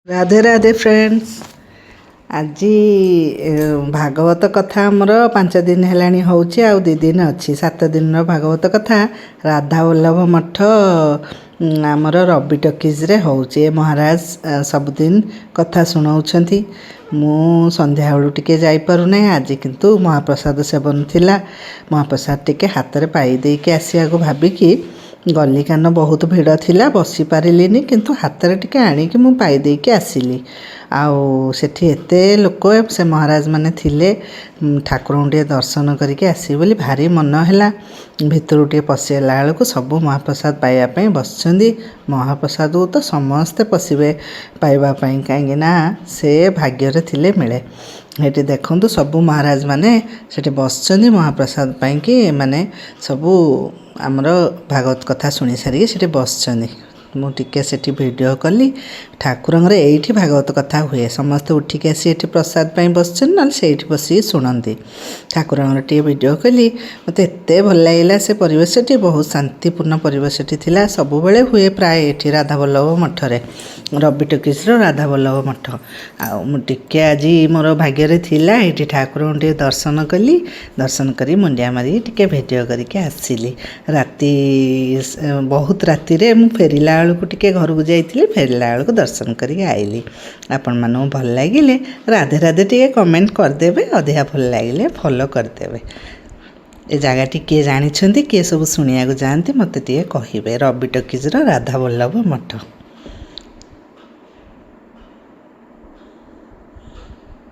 Radhe Radhe friends. आज भागवत कथा आमर 5 दिन है होची आउ 2 दिन अच्छी 7 दिन भागवत कथा राधा वल्लभ मठ आमर रवि टॉकीज रे होची। महाराज सबुदिन कथा शुणाउछंती। मु संध्या बेलू टिके जाई पारु नै। आज किंतु महाप्रसाद सेवन थिला। महाप्रसाद टिके हाथ रे पाई दे के आसिया को भाबी कि गली कान बहुत भिड़ थिला बसी पारिलिनी किंतु हाथ रे टिके आनी कि मु पाई दे के आसिली। आउ सेठी एते लोक से महाराज माने थिले। ठाकुर टिके दर्शन करके आसी बोली भारी मन हैला। भितर टिके पशिला बेलू सब महाप्रसाद पाइबा पई बसछंदी। महाप्रसाद को तो समस्ते पशिबे पाइबा पई काहेकि ना से भाग्य रे थिले मिले। हेटी देखंतु सब महाराज माने सेठी बसछंदी महाप्रसाद पई कि माने सबू आमर भागवत कथा शुणी सारी सेठी बसछंदी। मु टिके सेठी वीडियो कली। ठाकुर एठी भागवत कथा हुए समस्ते उठिक आसी एठी प्रसाद पाई बसछन ना सेठी बसी शुणती। ठाकुर टे वीडियो कली। मत एते भल लागला से परिवेश टी बहुत शांतिपूर्ण परिवेश थिला। सब बेले हुए प्राय एठी राधा वल्लभ मठ रे रवि टॉकीज राधा वल्लभ मठ। आ मु टिके आज मोर भाग्य रे थिला एठी ठाकुर टे दर्शन कली। दर्शन करी मुंडिया मारी टिके वीडियो करके आसिली। राति बहुत राति रे मु फेरिला बेलू टिके घर को जाइली। फेरिला बेलू दर्शन करके आइली। आपण मानू भल लगिले राधे राधे टिके कमेंट करदेवे। अधिका भल लगिले फॉलो करदेवे। ए जगह टी किए जानी किए सब शुणा जाती मत टे कहे। रवि टॉकीज राधा वल्लभ मठ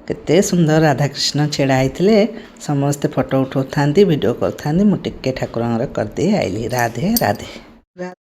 केते सुंदर राधाकृष्ण छेड़ा होते। समस्ते फोटो उठाता वीडियो करता। मुझे ठाकुर कर दे आइली। राधे राधे।